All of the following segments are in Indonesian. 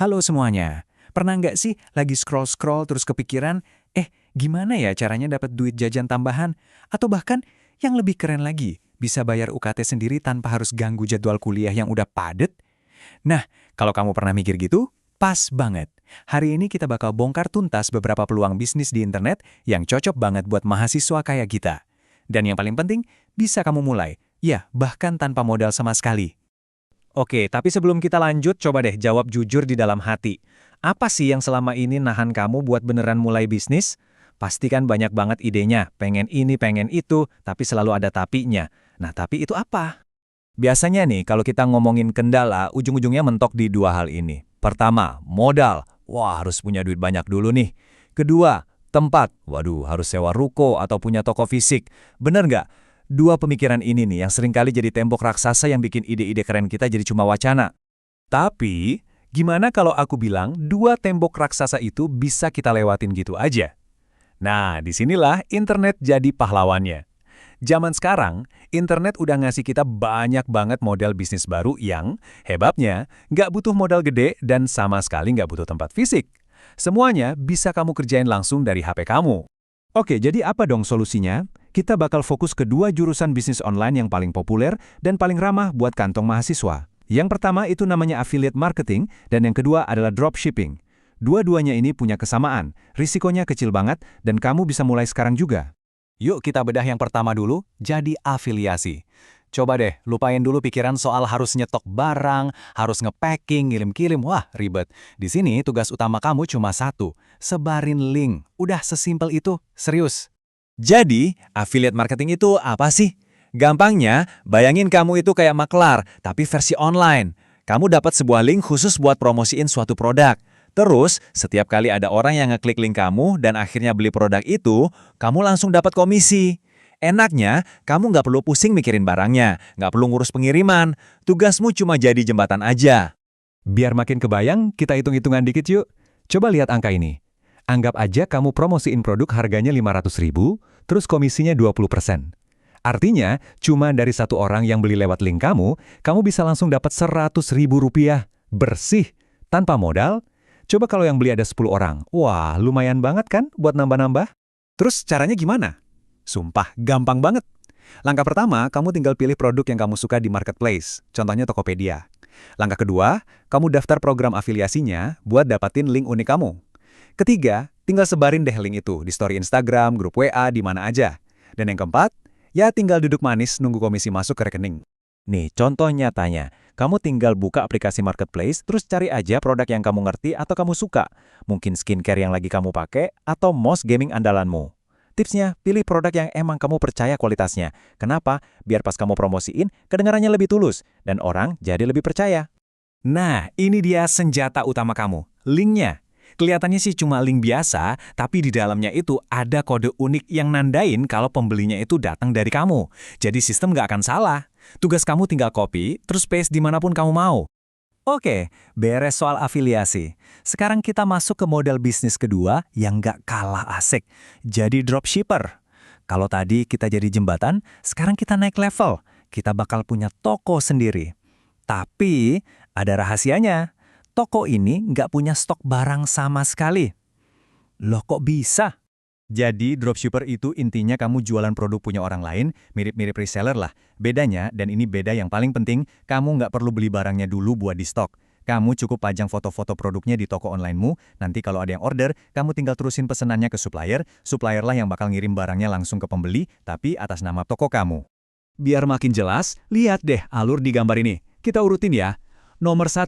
Halo semuanya. Pernah nggak sih lagi scroll-scroll terus kepikiran, gimana ya caranya dapat duit jajan tambahan? Atau bahkan yang lebih keren lagi, bisa bayar UKT sendiri tanpa harus ganggu jadwal kuliah yang udah padet? Nah, kalau kamu pernah mikir gitu, pas banget. Hari ini kita bakal bongkar tuntas beberapa peluang bisnis di internet yang cocok banget buat mahasiswa kayak kita. Dan yang paling penting, bisa kamu mulai. Ya, bahkan tanpa modal sama sekali. Oke, tapi sebelum kita lanjut, coba deh jawab jujur di dalam hati. Apa sih yang selama ini nahan kamu buat beneran mulai bisnis? Pasti kan banyak banget idenya, pengen ini, pengen itu, tapi selalu ada tapinya. Nah, tapi itu apa? Biasanya nih, kalau kita ngomongin kendala, ujung-ujungnya mentok di dua hal ini. Pertama, modal. Wah, harus punya duit banyak dulu nih. Kedua, tempat. Waduh, harus sewa ruko atau punya toko fisik. Bener nggak? Dua pemikiran ini nih yang seringkali jadi tembok raksasa yang bikin ide-ide keren kita jadi cuma wacana. Tapi, gimana kalau aku bilang dua tembok raksasa itu bisa kita lewatin gitu aja? Nah, disinilah internet jadi pahlawannya. Zaman sekarang, internet udah ngasih kita banyak banget model bisnis baru yang, hebatnya, nggak butuh modal gede dan sama sekali nggak butuh tempat fisik. Semuanya bisa kamu kerjain langsung dari HP kamu. Oke, jadi apa dong solusinya? Kita bakal fokus ke dua jurusan bisnis online yang paling populer dan paling ramah buat kantong mahasiswa. Yang pertama itu namanya affiliate marketing dan yang kedua adalah dropshipping. Dua-duanya ini punya kesamaan, risikonya kecil banget dan kamu bisa mulai sekarang juga. Yuk kita bedah yang pertama dulu, jadi afiliasi. Coba deh, lupain dulu pikiran soal harus nyetok barang, harus nge-packing, ngirim-kirim, wah ribet. Di sini tugas utama kamu cuma satu, sebarin link. Udah sesimpel itu, serius. Jadi, affiliate marketing itu apa sih? Gampangnya, bayangin kamu itu kayak maklar, tapi versi online. Kamu dapat sebuah link khusus buat promosiin suatu produk. Terus, setiap kali ada orang yang ngeklik link kamu dan akhirnya beli produk itu, kamu langsung dapat komisi. Enaknya, kamu nggak perlu pusing mikirin barangnya, nggak perlu ngurus pengiriman. Tugasmu cuma jadi jembatan aja. Biar makin kebayang, kita hitung-hitungan dikit yuk. Coba lihat angka ini. Anggap aja kamu promosiin produk harganya 500.000, terus komisinya 20%. Artinya, cuma dari satu orang yang beli lewat link kamu bisa langsung dapat 100.000 rupiah. Bersih, tanpa modal. Coba kalau yang beli ada 10 orang. Wah, lumayan banget kan buat nambah-nambah? Terus caranya gimana? Sumpah, gampang banget. Langkah pertama, kamu tinggal pilih produk yang kamu suka di marketplace, contohnya Tokopedia. Langkah kedua, kamu daftar program afiliasinya buat dapatin link unik kamu. Ketiga, tinggal sebarin deh link itu di story Instagram, grup WA, di mana aja. Dan yang keempat, ya tinggal duduk manis nunggu komisi masuk ke rekening. Nih, contoh nyatanya. Kamu tinggal buka aplikasi marketplace, terus cari aja produk yang kamu ngerti atau kamu suka. Mungkin skincare yang lagi kamu pakai, atau mouse gaming andalanmu. Tipsnya, pilih produk yang emang kamu percaya kualitasnya. Kenapa? Biar pas kamu promosiin, kedengarannya lebih tulus, dan orang jadi lebih percaya. Nah, ini dia senjata utama kamu, linknya. Kelihatannya sih cuma link biasa, tapi di dalamnya itu ada kode unik yang nandain kalau pembelinya itu datang dari kamu. Jadi sistem nggak akan salah. Tugas kamu tinggal copy, terus paste dimanapun kamu mau. Oke, beres soal afiliasi. Sekarang kita masuk ke model bisnis kedua yang nggak kalah asik. Jadi dropshipper. Kalau tadi kita jadi jembatan, sekarang kita naik level. Kita bakal punya toko sendiri. Tapi ada rahasianya. Toko ini nggak punya stok barang sama sekali. Loh kok bisa? Jadi, dropshipper itu intinya kamu jualan produk punya orang lain, mirip-mirip reseller lah. Bedanya, dan ini beda yang paling penting, kamu nggak perlu beli barangnya dulu buat di stok. Kamu cukup pajang foto-foto produknya di toko onlinemu, nanti kalau ada yang order, kamu tinggal terusin pesenannya ke supplier, supplier lah yang bakal ngirim barangnya langsung ke pembeli, tapi atas nama toko kamu. Biar makin jelas, lihat deh alur di gambar ini. Kita urutin ya. Nomor 1,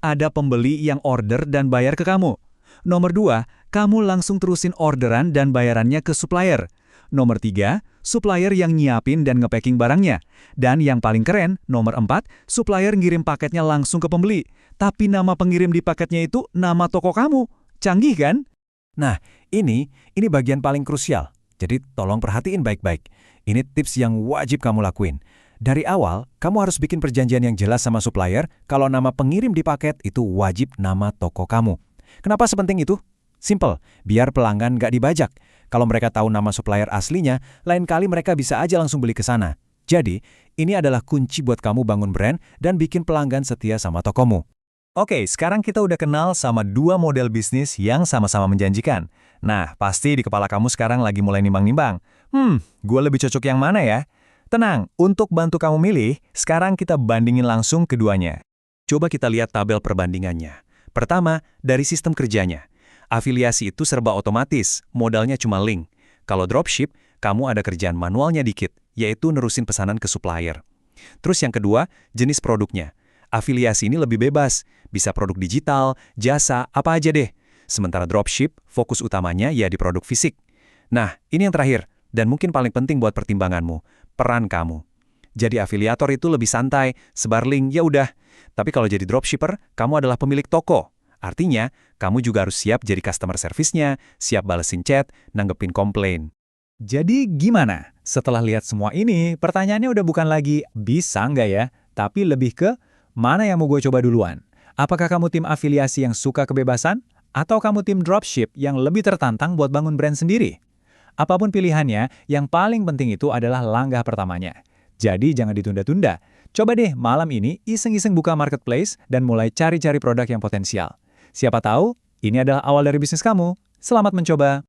ada pembeli yang order dan bayar ke kamu. Nomor 2, kamu langsung terusin orderan dan bayarannya ke supplier. Nomor 3, supplier yang nyiapin dan nge-packing barangnya. Dan yang paling keren, nomor 4, supplier ngirim paketnya langsung ke pembeli. Tapi nama pengirim di paketnya itu nama toko kamu. Canggih kan? Nah, ini bagian paling krusial. Jadi tolong perhatiin baik-baik. Ini tips yang wajib kamu lakuin. Dari awal, kamu harus bikin perjanjian yang jelas sama supplier kalau nama pengirim di paket itu wajib nama toko kamu. Kenapa sepenting itu? Simple, biar pelanggan nggak dibajak. Kalau mereka tahu nama supplier aslinya, lain kali mereka bisa aja langsung beli ke sana. Jadi, ini adalah kunci buat kamu bangun brand dan bikin pelanggan setia sama tokomu. Oke, sekarang kita udah kenal sama dua model bisnis yang sama-sama menjanjikan. Nah, pasti di kepala kamu sekarang lagi mulai nimbang-nimbang. Gue lebih cocok yang mana ya? Tenang, untuk bantu kamu milih, sekarang kita bandingin langsung keduanya. Coba kita lihat tabel perbandingannya. Pertama, dari sistem kerjanya. Afiliasi itu serba otomatis, modalnya cuma link. Kalau dropship, kamu ada kerjaan manualnya dikit, yaitu nerusin pesanan ke supplier. Terus yang kedua, jenis produknya. Afiliasi ini lebih bebas, bisa produk digital, jasa, apa aja deh. Sementara dropship, fokus utamanya ya di produk fisik. Nah, ini yang terakhir, dan mungkin paling penting buat pertimbanganmu, peran kamu. Jadi afiliator itu lebih santai, sebar link, ya udah. Tapi kalau jadi dropshipper, kamu adalah pemilik toko. Artinya, kamu juga harus siap jadi customer service-nya, siap balesin chat, nanggepin komplain. Jadi gimana? Setelah lihat semua ini, pertanyaannya udah bukan lagi bisa nggak ya, tapi lebih ke mana yang mau gue coba duluan? Apakah kamu tim afiliasi yang suka kebebasan? Atau kamu tim dropship yang lebih tertantang buat bangun brand sendiri? Apapun pilihannya, yang paling penting itu adalah langkah pertamanya. Jadi jangan ditunda-tunda. Coba deh malam ini iseng-iseng buka marketplace dan mulai cari-cari produk yang potensial. Siapa tahu, ini adalah awal dari bisnis kamu. Selamat mencoba!